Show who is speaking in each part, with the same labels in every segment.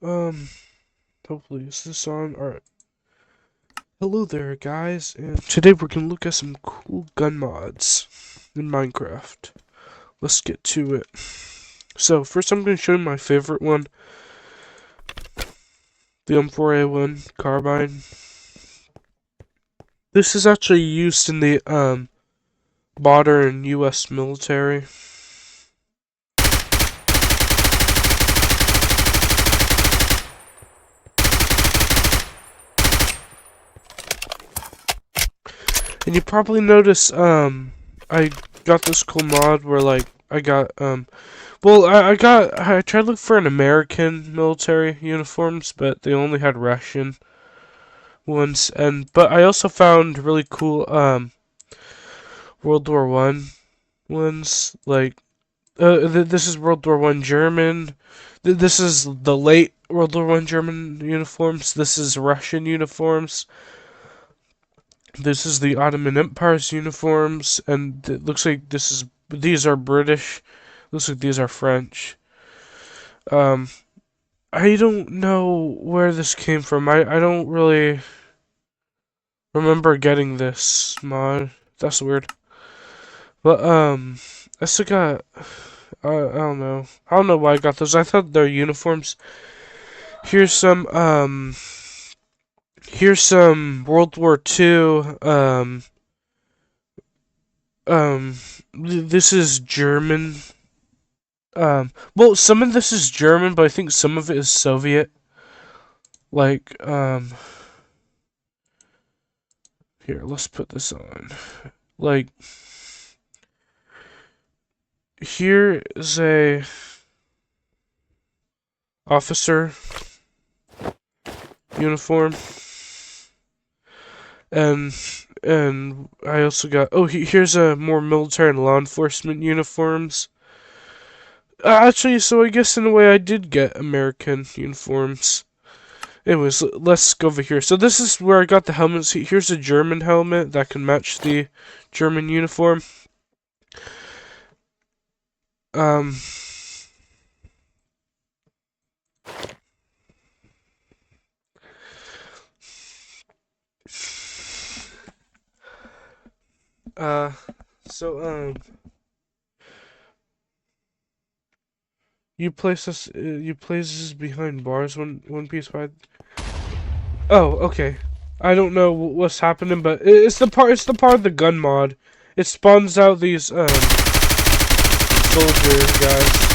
Speaker 1: Um, Hopefully is this on? Alright. Hello there, guys, and today we're gonna look at some cool gun mods in Minecraft. Let's get to it. So, first I'm gonna show you my favorite one, the M4A1 carbine. This is actually used in the, modern US military. And you probably notice, I got this cool mod where, like, I got, well, I tried to look for an American military uniforms, but they only had Russian ones, but I also found really cool, World War I ones, like, this is World War I German, this is the late World War I German uniforms, this is Russian uniforms, this is the Ottoman Empire's uniforms, and it looks like these are British. Looks like these are French. Um, I don't know where this came from. I don't really remember getting this mod. That's weird. But I still got. I don't know. I don't know why I got those. I thought they're uniforms. Here's some. Here's some World War II. This is German. Well, some of this is German, but I think some of it is Soviet. Like, here, let's put this on. Like, here is a officer uniform, and I also got. Oh, here's a more military and law enforcement uniforms. Actually, so I guess in a way I did get American uniforms. Anyways, let's go over here. So this is where I got the helmets. Here's a German helmet that can match the German uniform. Um, uh, so, you place this behind bars, One Piece wide. Oh, okay. I don't know what's happening, but it's the part of the gun mod. It spawns out these, soldier guys.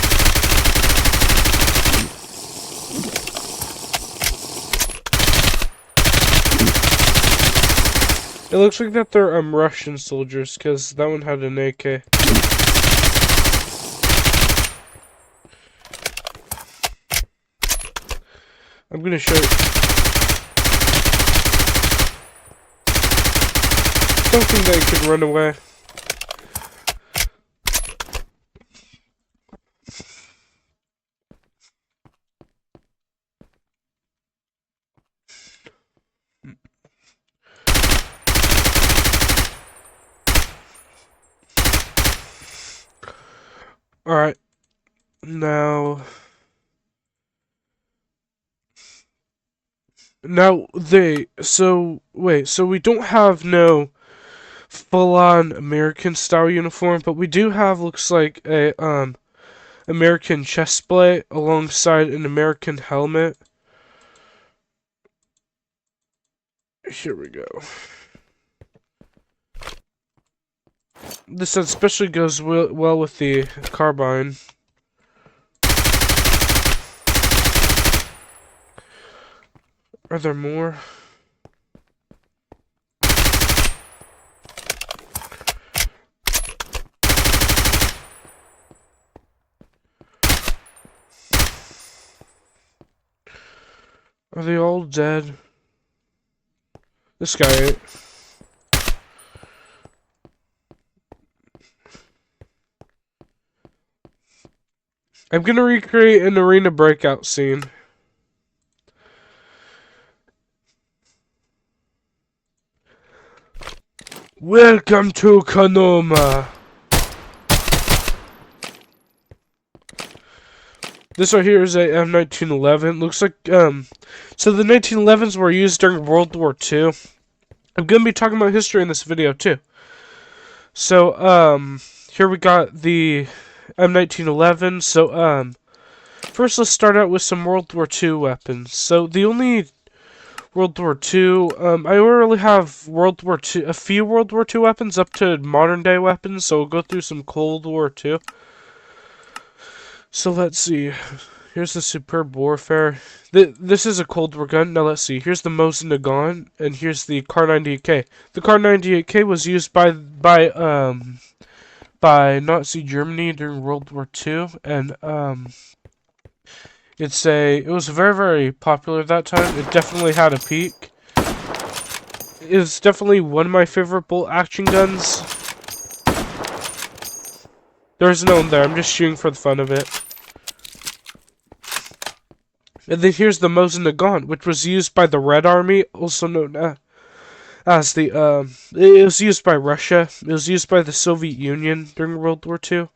Speaker 1: It looks like that they're, Russian soldiers, because that one had an AK. I'm gonna show you. Don't think they could run away. Alright. Now... so we don't have no full-on American style uniform, but we do have, looks like, a, American chest plate alongside an American helmet. Here we go. This especially goes well with the carbine. Are there more? Are they all dead? This guy ate. I'm gonna recreate an arena breakout scene. Welcome to Konoma. This right here is a M1911. Looks like, so the 1911s were used during World War II. I'm going to be talking about history in this video, too. So, here we got the M1911. So, first let's start out with some World War II weapons. So, the only World War II, I only have World War II, a few World War II weapons up to modern day weapons, so we'll go through some Cold War II. So let's see. Here's the Superb Warfare. This is a Cold War gun. Now let's see. Here's the Mosin Nagant, and here's the Kar-98K. The Kar-98K was used by Nazi Germany during World War II, and it was very, very popular at that time. It definitely had a peak. It's definitely one of my favorite bolt action guns. There's no one there. I'm just shooting for the fun of it. And then here's the Mosin Nagant, which was used by the Red Army, also known as the, it was used by Russia. It was used by the Soviet Union during World War II.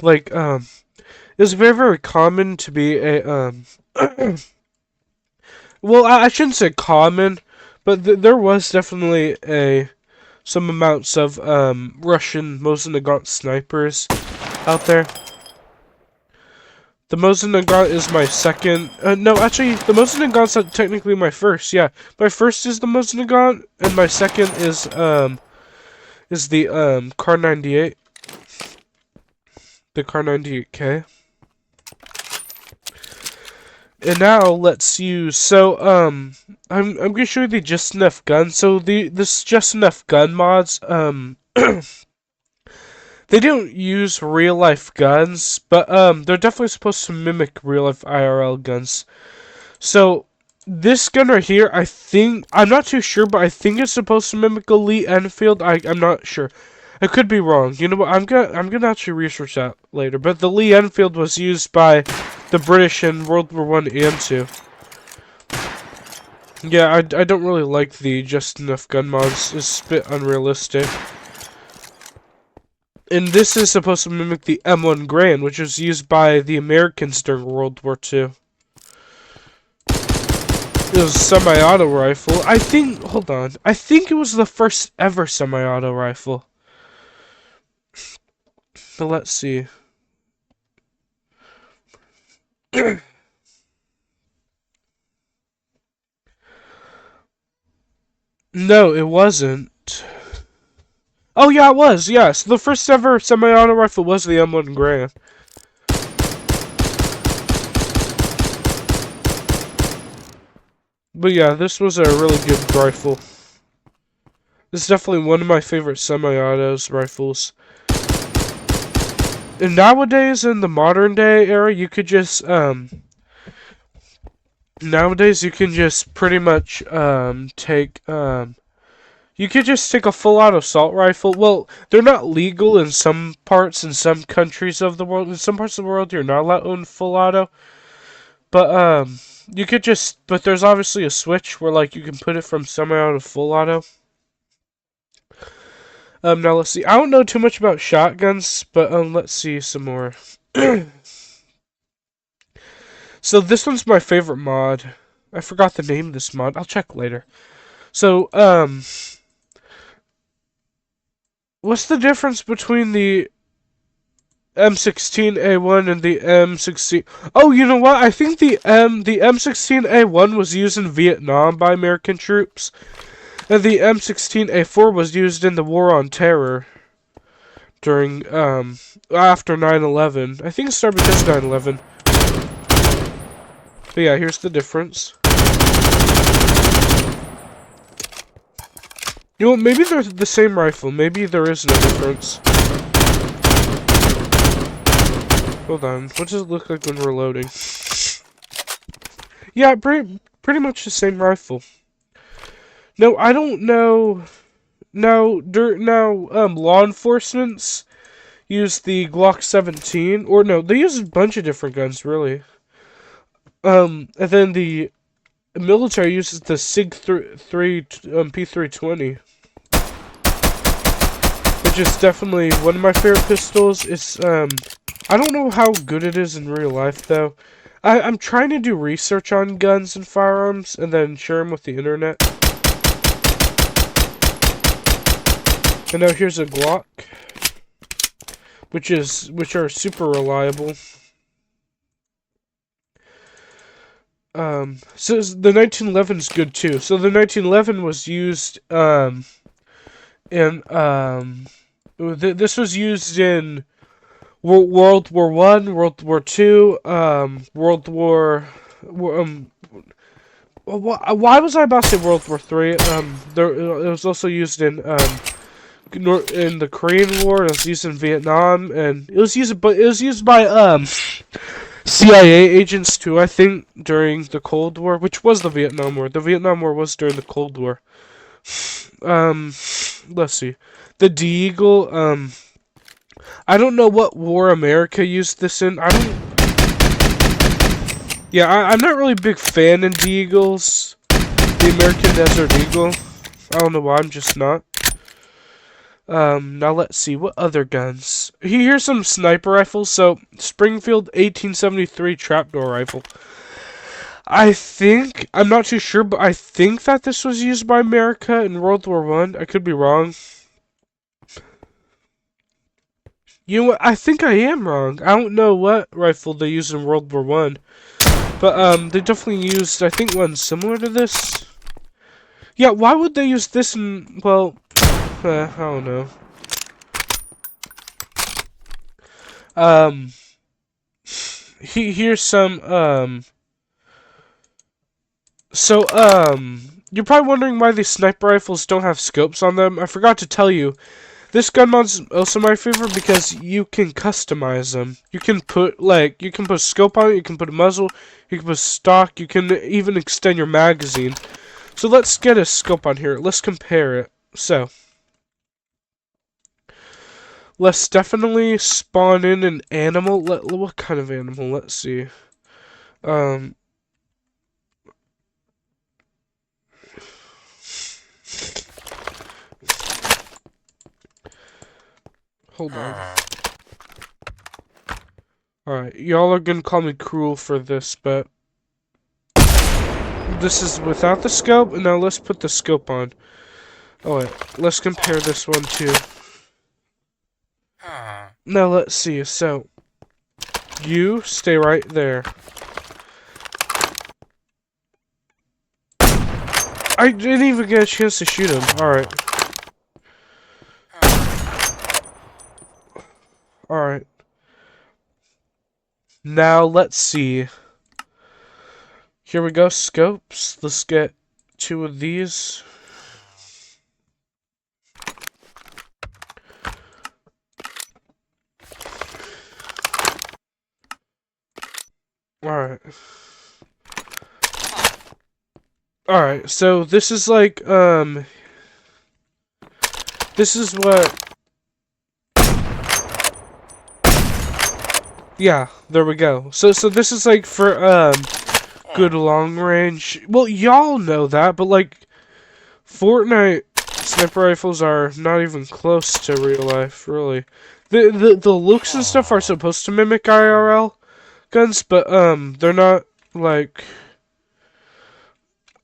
Speaker 1: Like, it was very, very common to be a, well, I shouldn't say common, but there was definitely some amounts of, Russian Mosin Nagant snipers out there. The Mosin Nagant is my second. No, actually, the Mosin Nagant's technically my first. Yeah, my first is the Mosin Nagant, and my second is the Kar-98, the Kar-98K. And now let's use. So I'm gonna show you the Just Enough gun. So this Just Enough gun mods they don't use real life guns, but they're definitely supposed to mimic real life IRL guns. So this gun right here, I'm not too sure, but I think it's supposed to mimic a Lee Enfield. I'm not sure. I could be wrong. You know what? I'm gonna actually research that later. But the Lee Enfield was used by the British in World War I and II. Yeah, I don't really like the Just Enough gun mods. It's a bit unrealistic. And this is supposed to mimic the M1 Garand, which was used by the Americans during World War II. It was a semi-auto rifle. Hold on. I think it was the first ever semi-auto rifle. But let's see. No, it wasn't. Oh yeah, it was, yes. The first ever semi-auto rifle was the M1 Garand. But yeah, this was a really good rifle. This is definitely one of my favorite semi-autos rifles. And nowadays, in the modern day era, you could just, nowadays you can just pretty much, you could just take a full-out assault rifle. Well, they're not legal in some parts, in some countries of the world. In some parts of the world, you're not allowed to own full auto. But, you could just, but there's obviously a switch where, like, you can put it from semi-auto to full auto. Now let's see. I don't know too much about shotguns, but, let's see some more. So this one's my favorite mod. I forgot the name of this mod. I'll check later. So, what's the difference between the M16A1 and the M16? Oh, you know what? I think the M16A1 was used in Vietnam by American troops, and the M16A4 was used in the War on Terror during after 9/11. I think it started because of 9/11. But yeah, here's the difference. You know, maybe they're the same rifle. Maybe there is no difference. Hold on. What does it look like when we're loading? Yeah, pretty much the same rifle. No, I don't know. Now, law enforcements use the Glock 17, or no, they use a bunch of different guns, really. And then the military uses the SIG 3 P320, which which is definitely one of my favorite pistols. It's I don't know how good it is in real life though. I'm trying to do research on guns and firearms and then share them with the internet. And now here's a Glock, which are super reliable. So the 1911 is good too. So the 1911 was used this was used in World War One, World War Two, World War. Why was I about to say World War Three? It was also used in the Korean War. It was used in Vietnam, and it was used by CIA agents too. I think during the Cold War, which was the Vietnam War. The Vietnam War was during the Cold War. Let's see, the Deagle. I don't know what war America used this in. I'm not really a big fan of Deagles. The American Desert Eagle. I don't know why, I'm just not. Now let's see, what other guns? Here's some sniper rifles. So, Springfield 1873 trapdoor rifle. I'm not too sure, but I think that this was used by America in World War One. I could be wrong. You know what? I think I am wrong. I don't know what rifle they used in World War One, but they definitely used, I think, one similar to this. Yeah, why would they use this in? Well, I don't know. Here's some you're probably wondering why these sniper rifles don't have scopes on them. I forgot to tell you. This gun mod's also my favorite because you can customize them. You can put a scope on it, you can put a muzzle, you can put stock, you can even extend your magazine. So let's get a scope on here. Let's compare it. So let's definitely spawn in an animal. What kind of animal? Let's see. Hold on. Alright, y'all are gonna call me cruel for this, but this is without the scope, and now let's put the scope on. Oh wait, let's compare this one too. Now let's see, so you stay right there. I didn't even get a chance to shoot him. Alright. Alright. Now let's see. Here we go, scopes. Let's get 2 of these. Alright. Alright, so this is like, this is what... Yeah, there we go. So this is like for, good long range. Well, y'all know that, but like, Fortnite sniper rifles are not even close to real life, really. The looks and stuff are supposed to mimic IRL guns, but, they're not, like...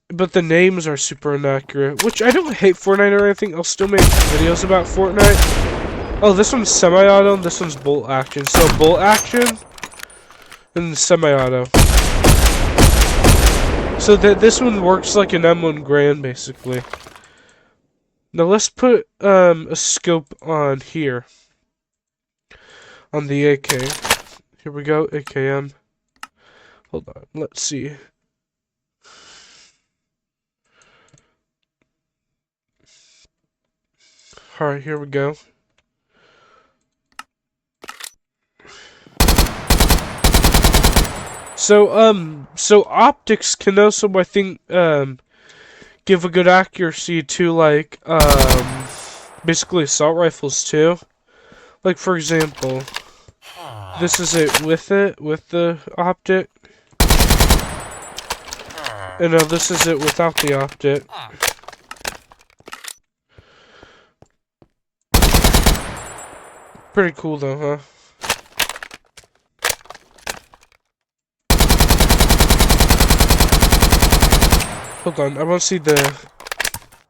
Speaker 1: But the names are super inaccurate, which I don't hate Fortnite or anything. I'll still make videos about Fortnite. Oh, this one's semi-auto and this one's bolt action. So bolt action and semi-auto. So this one works like an M1 Garand basically. Now let's put a scope on here. On the AK. Here we go, AKM. Hold on, let's see. Alright, here we go. So optics can also, I think, give a good accuracy to, like, basically assault rifles, too. Like, for example, this is it, with the optic. And now this is it without the optic. Pretty cool though, huh? Hold on, I want to see the...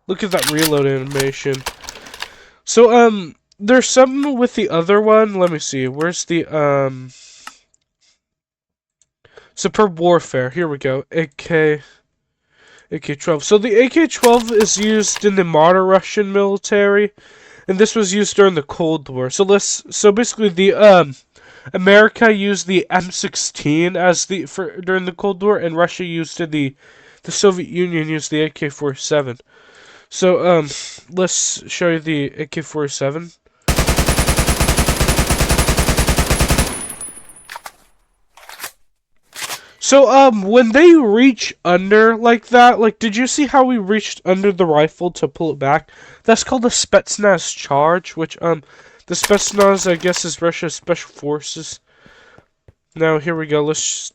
Speaker 1: Look at that reload animation. So, there's something with the other one. Let me see. Where's the, Superb Warfare. Here we go. AK-12. So the AK-12 is used in the modern Russian military, and this was used during the Cold War. So basically the, America used the M16 as during the Cold War, and Russia used the Soviet Union used the AK-47. So, let's show you the AK-47. So, when they reach under like that, like, did you see how we reached under the rifle to pull it back? That's called a Spetsnaz charge, which, the Spetsnaz, I guess, is Russia's special forces. Now, here we go. Let's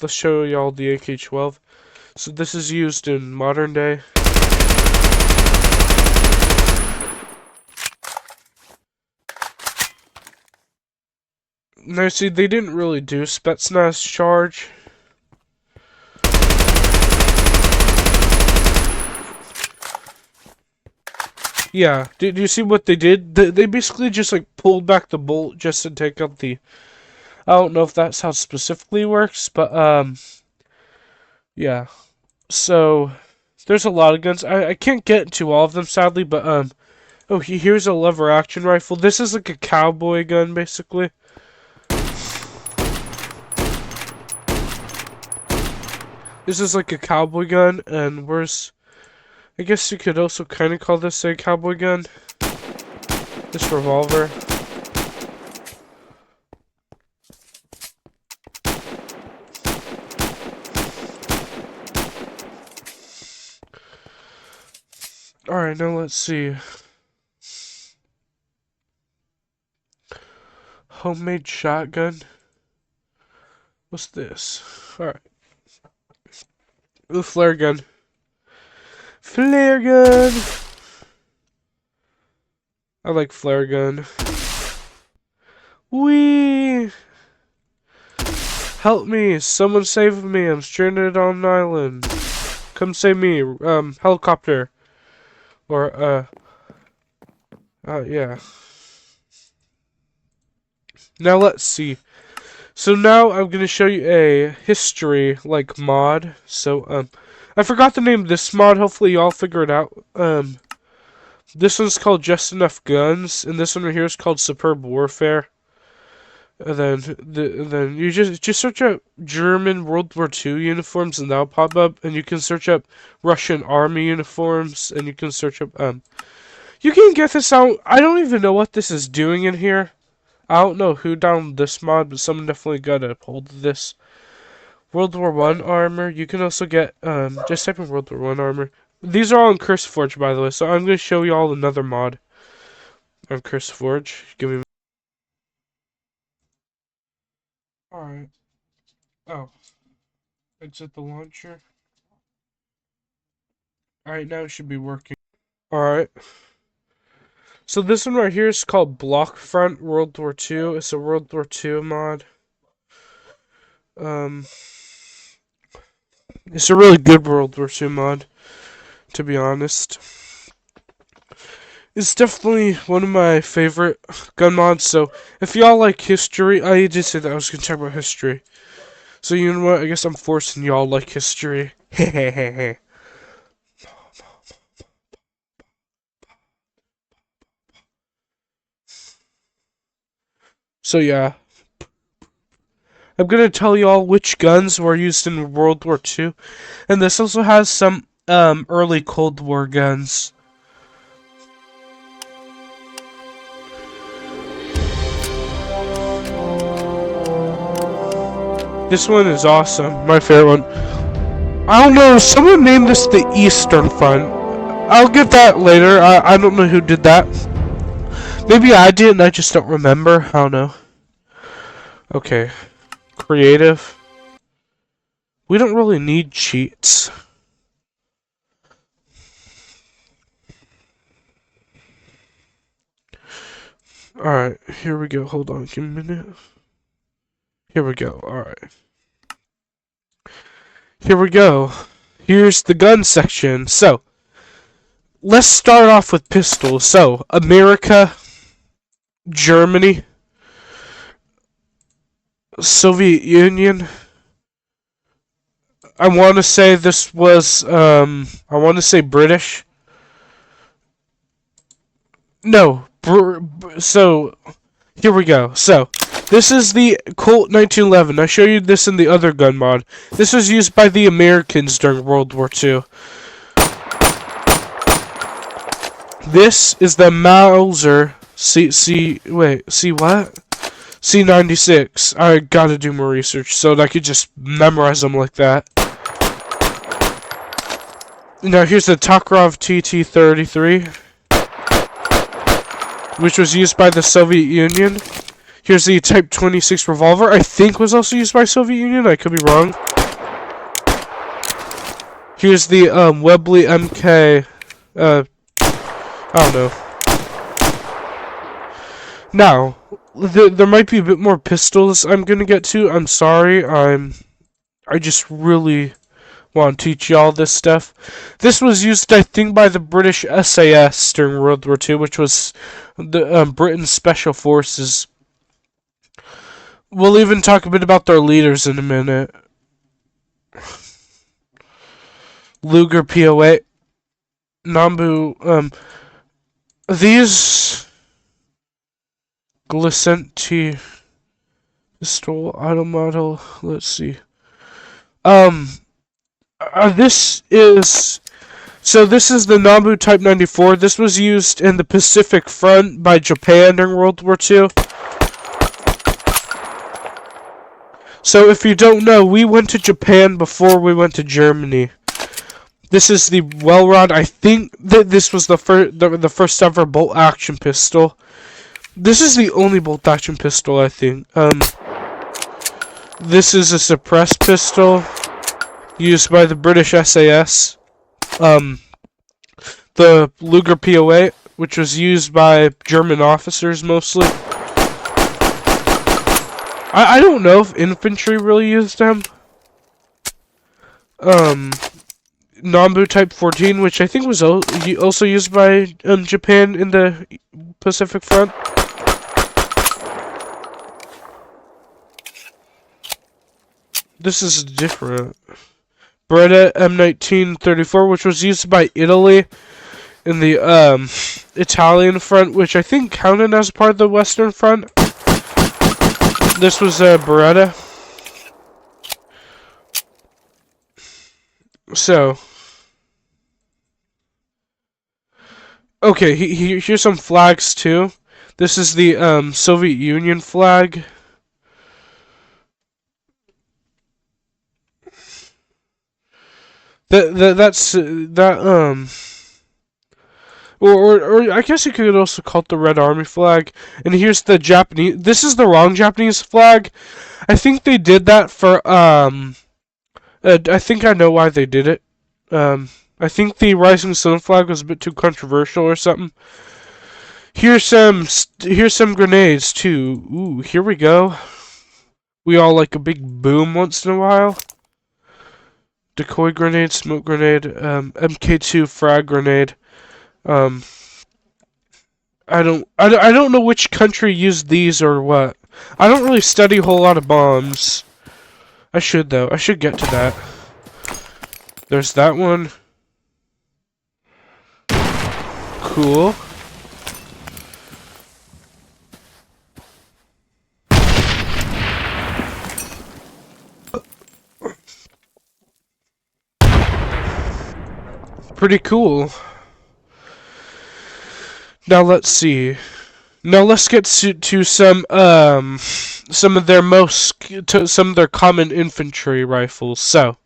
Speaker 1: show y'all the AK-12. So, this is used in modern day. Now, see, they didn't really do Spetsnaz charge. Yeah, did you see what they did? They basically just, like, pulled back the bolt just to take out the... I don't know if that's how it specifically works, but, yeah. So, there's a lot of guns. I can't get into all of them, sadly, but, oh, here's a lever action rifle. This is like a cowboy gun, basically. This is like a cowboy gun, and where's... I guess you could also kind of call this a cowboy gun. This revolver. Alright, now let's see. Homemade shotgun. What's this? Alright. Ooh, flare gun. Flare gun! I like flare gun. Whee! Help me! Someone save me! I'm stranded on an island. Come save me! Helicopter. Or, yeah. Now let's see. So now I'm gonna show you a history, like, mod. So, I forgot the name of this mod. Hopefully y'all figure it out. This one's called Just Enough Guns, and this one right here is called Superb Warfare. And then you just search up German World War II uniforms, and that'll pop up. And you can search up Russian Army uniforms, and you can search up You can get this out. I don't even know what this is doing in here. I don't know who downloaded this mod, but someone definitely got a hold of this. World War I armor. You can also get just type in World War I armor. These are all on CurseForge, by the way. So I'm gonna show you all another mod on CurseForge. Give me. All right. Oh, exit the launcher. All right, now it should be working. All right. So this one right here is called Blockfront World War II. It's a World War II mod. It's a really good World War II mod, to be honest. It's definitely one of my favorite gun mods, so if y'all like history, I did say that I was going to talk about history. So you know what, I guess I'm forcing y'all like history. Hehehehe. So yeah. I'm going to tell y'all which guns were used in World War II, and this also has some early Cold War guns. This one is awesome. My favorite one. I don't know. Someone named this the Eastern Front. I'll get that later. I don't know who did that. Maybe I did and I just don't remember. I don't know. Okay. Creative. We don't really need cheats. Alright, here we go. Hold on, give me a minute. Here we go. Alright. Here we go. Here's the gun section. So, let's start off with pistols. So, America, Germany, Soviet Union. I want to say this was, I want to say British. No, so, here we go. So, this is the Colt 1911. I showed you this in the other gun mod. This was used by the Americans during World War II. This is the Mauser C96. I gotta do more research so that I could just memorize them like that. Now here's the Tokarev TT-33, which was used by the Soviet Union. Here's the Type 26 revolver. I think was also used by Soviet Union. I could be wrong. Here's the Webley MK. I don't know. Now, there might be a bit more pistols I'm gonna get to. I'm sorry. I just really want to teach y'all this stuff. This was used, I think, by the British SAS during World War II, which was the Britain's Special Forces. We'll even talk a bit about their leaders in a minute. Luger P08. Nambu, these Glicenti pistol auto model, let's see. This is the Nambu Type 94. This was used in the Pacific Front by Japan during World War II. So if you don't know, we went to Japan before we went to Germany. This is the Welrod. I think that this was the first ever bolt action pistol. This is the only bolt action pistol, I think. This is a suppressed pistol used by the British SAS. The Luger P08, which was used by German officers mostly. I don't know if infantry really used them. Nambu Type 14, which I think was also used by Japan in the Pacific Front. This is different. Beretta M1934, which was used by Italy in the Italian front, which I think counted as part of the Western Front. This was a Beretta. So, okay, here's some flags too. This is the Soviet Union flag. Or I guess you could also call it the Red Army flag. And here's the Japanese. This is the wrong Japanese flag. I think they did that for I think I know why they did it. I think the Rising Sun flag was a bit too controversial or something. Here's some grenades too. Ooh, here we go. We all like a big boom once in a while. Decoy grenade, smoke grenade, MK2 frag grenade. I don't know which country used these or what. I don't really study a whole lot of bombs. I should though. I should get to that. There's that one. Cool. Pretty cool. Now let's see. Now let's get to some of their common infantry rifles. So,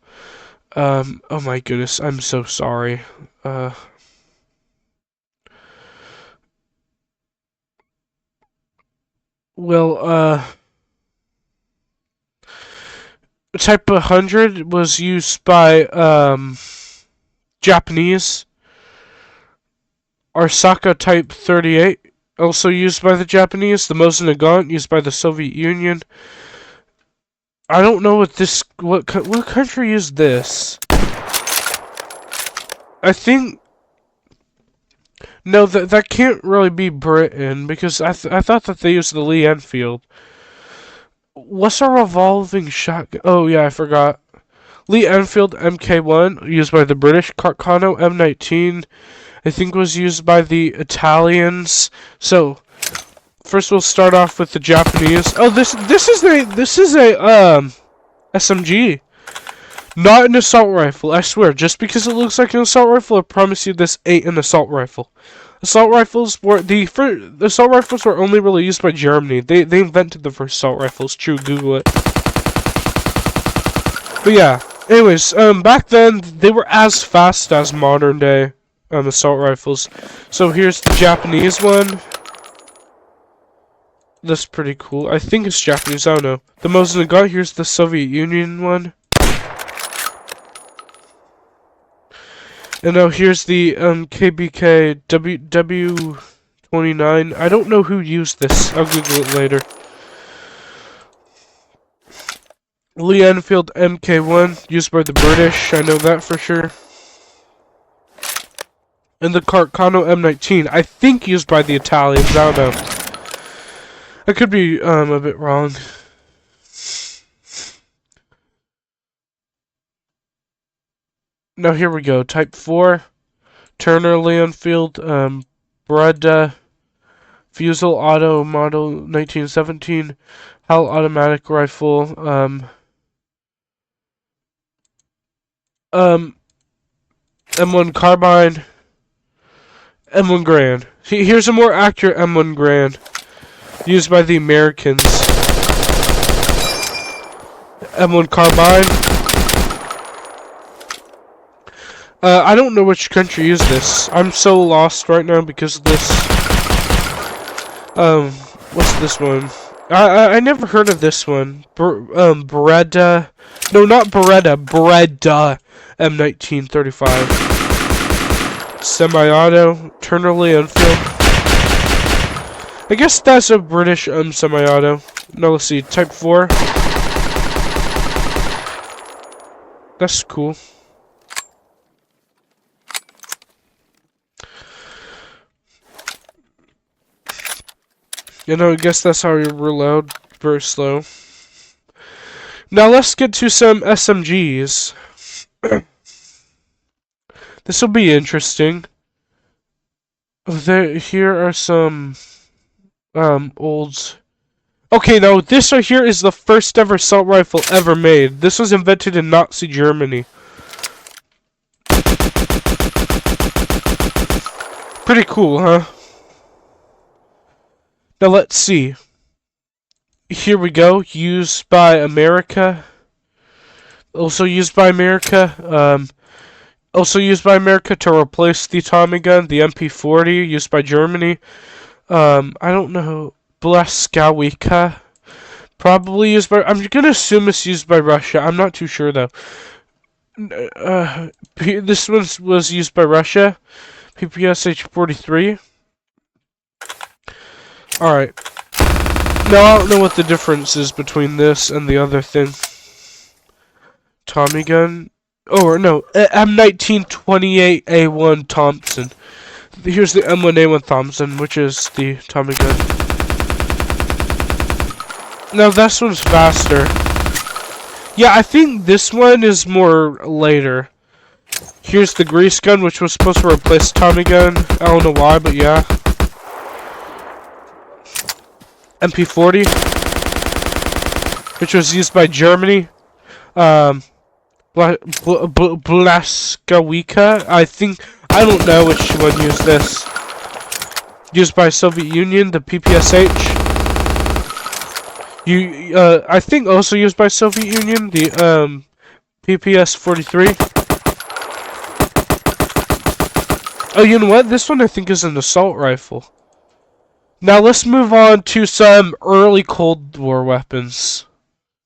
Speaker 1: oh my goodness, I'm so sorry. Type 100 was used by Japanese. Arsaka Type 38 also used by the Japanese. The Mosin Nagant, used by the Soviet Union. I don't know what country used this. I think no, that can't really be Britain because I thought that they used the Lee Enfield. What's a revolving shotgun? Oh yeah, I forgot. Lee Enfield MK1 used by the British. Carcano M19 I think was used by the Italians. So first we'll start off with the Japanese. Oh, this is a SMG. Not an assault rifle, I swear. Just because it looks like an assault rifle, I promise you this ain't an assault rifle. Assault rifles were the assault rifles were only really used by Germany. They invented the first assault rifles. True, Google it. But yeah. Anyways, back then they were as fast as modern day assault rifles. So here's the Japanese one. That's pretty cool. I think it's Japanese. I don't know. The Mosin Nagant. Here's the Soviet Union one. And now here's the KBK W29. I don't know who used this. I'll Google it later. Lee Enfield MK1 used by the British. I know that for sure. And the Carcano M19. I think used by the Italians. I don't know. I could be a bit wrong. Now here we go. Type 4. Turner Lee Enfield. Breda. Fusil Auto Model 1917. Hal Automatic Rifle. M1 Carbine. M1 Garand. Here's a more accurate M1 Garand. Used by the Americans. M1 Carbine. I don't know which country used this. I'm so lost right now because of this. What's this one? I never heard of this one. Breda. No, not Beretta. Breda. M1935. Semi-auto. Turner Lee Enfield. I guess that's a British semi-auto. Now let's see. Type 4. That's cool. You know, I guess that's how you reload. Very slow. Now let's get to some SMGs. This will be interesting. Here are some old. Okay, now this right here is the first ever assault rifle ever made. This was invented in Nazi Germany. Pretty cool, huh? Now let's see. Here we go. Used by America. Also used by America. Also used by America to replace the Tommy gun, the MP40, used by Germany. I don't know. Blaskowika. Probably used by. I'm gonna assume it's used by Russia. I'm not too sure though. This one was used by Russia. PPS H43. Alright. Now, I don't know what the difference is between this and the other thing. Tommy gun. Oh, or no. M1928A1 Thompson. Here's the M1A1 Thompson, which is the Tommy gun. Now, this one's faster. Yeah, I think this one is more later. Here's the grease gun, which was supposed to replace Tommy gun. I don't know why, but yeah. MP40, which was used by Germany. Blaskowika. I don't know which one used this. Used by Soviet Union, the PPSH. I think also used by Soviet Union, the PPS-43. Oh, you know what? This one I think is an assault rifle. Now let's move on to some early Cold War weapons.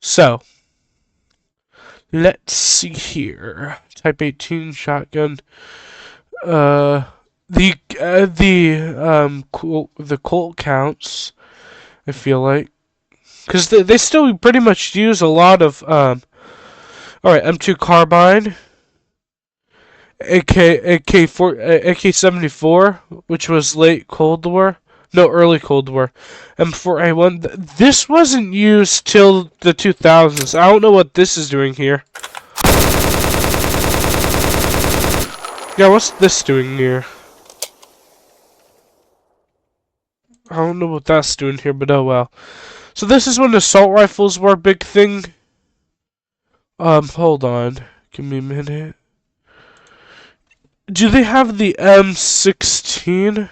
Speaker 1: So, let's see here. Type 18 shotgun. the Colt counts. I feel like because they still pretty much use a lot of All right, M2 carbine, AK-74, which was late Cold War. No, early Cold War. M4A1. This wasn't used till the 2000s. I don't know what this is doing here. Yeah, what's this doing here? I don't know what that's doing here, but oh well. So this is when assault rifles were a big thing. Hold on. Give me a minute. Do they have the M16?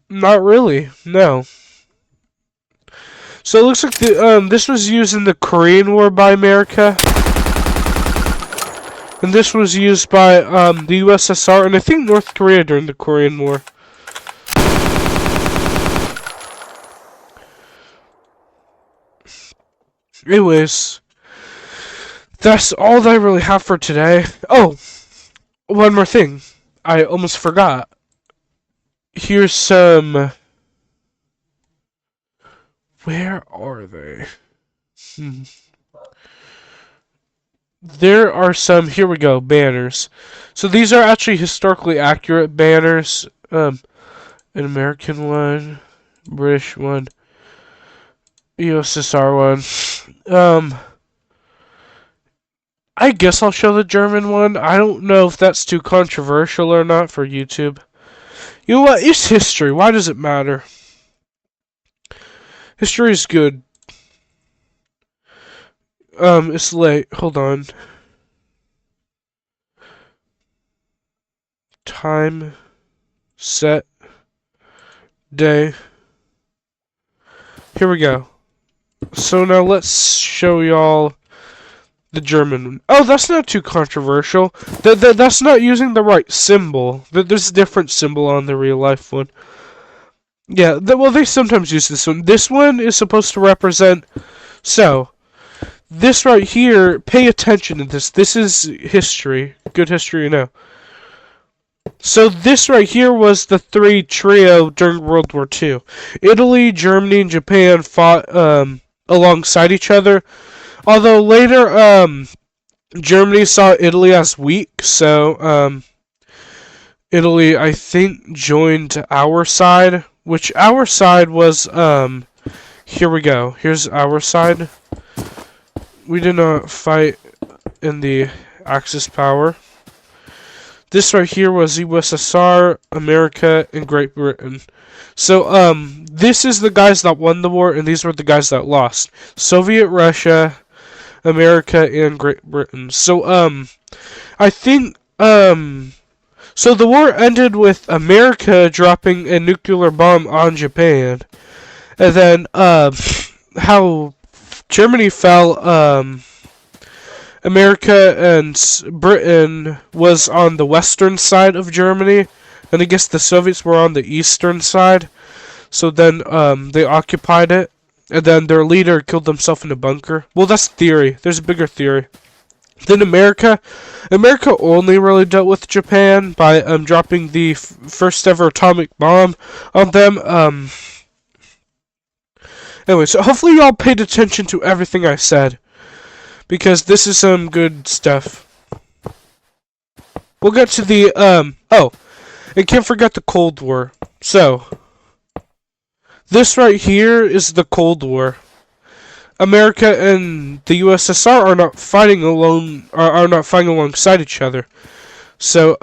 Speaker 1: Not really, no. So it looks like this was used in the Korean War by America. And this was used by the USSR and I think North Korea during the Korean War. Anyways, that's all that I really have for today. Oh, one more thing. I almost forgot. Here's some... Where are they? There are some, here we go, banners. So these are actually historically accurate banners. An American one, British one, USSR one. I guess I'll show the German one. I don't know if that's too controversial or not for YouTube. You know what? It's history. Why does it matter? History is good. It's late. Hold on. Time, set, day. Here we go. So now let's show y'all the German one. Oh, that's not too controversial. That's not using the right symbol. There's a different symbol on the real life one. Yeah, well, they sometimes use this one. This one is supposed to represent... So, this right here, pay attention to this. This is history. Good history, you know. So this right here was the three trio during World War II. Italy, Germany, and Japan fought alongside each other. Although later, Germany saw Italy as weak, so Italy, I think, joined our side. Which our side was, here we go. Here's our side. We did not fight in the Axis power. This right here was USSR, America, and Great Britain. So, this is the guys that won the war, and these were the guys that lost. Soviet Russia, America, and Great Britain. So, I think, so the war ended with America dropping a nuclear bomb on Japan. And then, how Germany fell, America and Britain was on the western side of Germany, and I guess the Soviets were on the eastern side. So then they occupied it, and then their leader killed himself in a bunker. Well, that's theory. There's a bigger theory. Then America only really dealt with Japan by dropping the first ever atomic bomb on them. Anyway, so hopefully y'all paid attention to everything I said, because this is some good stuff. We'll get to the, oh, and can't forget the Cold War. So, this right here is the Cold War. America and the USSR are not fighting alone, are not fighting alongside each other. So,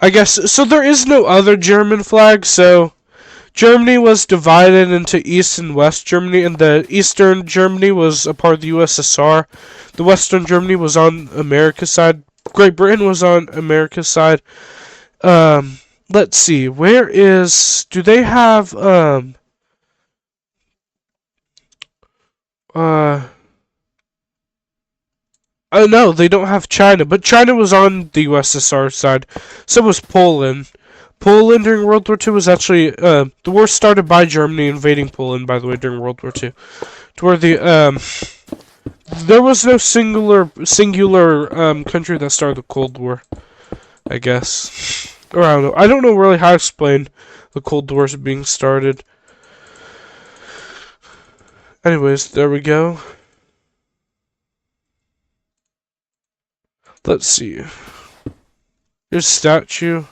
Speaker 1: I guess, so there is no other German flag, so Germany was divided into East and West Germany, and the Eastern Germany was a part of the USSR. The Western Germany was on America's side. Great Britain was on America's side. Let's see, where is, do they have, oh no, they don't have China, but China was on the USSR side. So was Poland. Poland during World War II was actually, the war started by Germany invading Poland, by the way, during World War II. To where the, there was no singular country that started the Cold War. I guess. Or I don't know. I don't know really how to explain the Cold Wars being started. Anyways, there we go. Let's see. Here's a statue.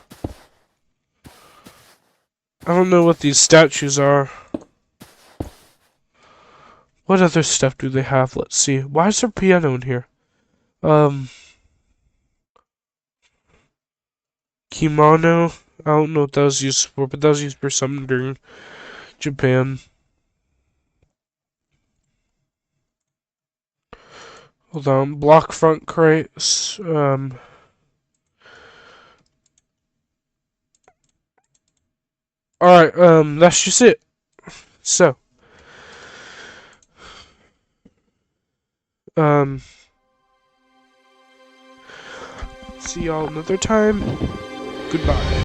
Speaker 1: I don't know what these statues are. What other stuff do they have? Let's see. Why is there a piano in here? Kimono. I don't know what that was used for, but that was used for something during Japan. Hold on. Block front crates. Alright, that's just it. So, um, see y'all another time. Goodbye.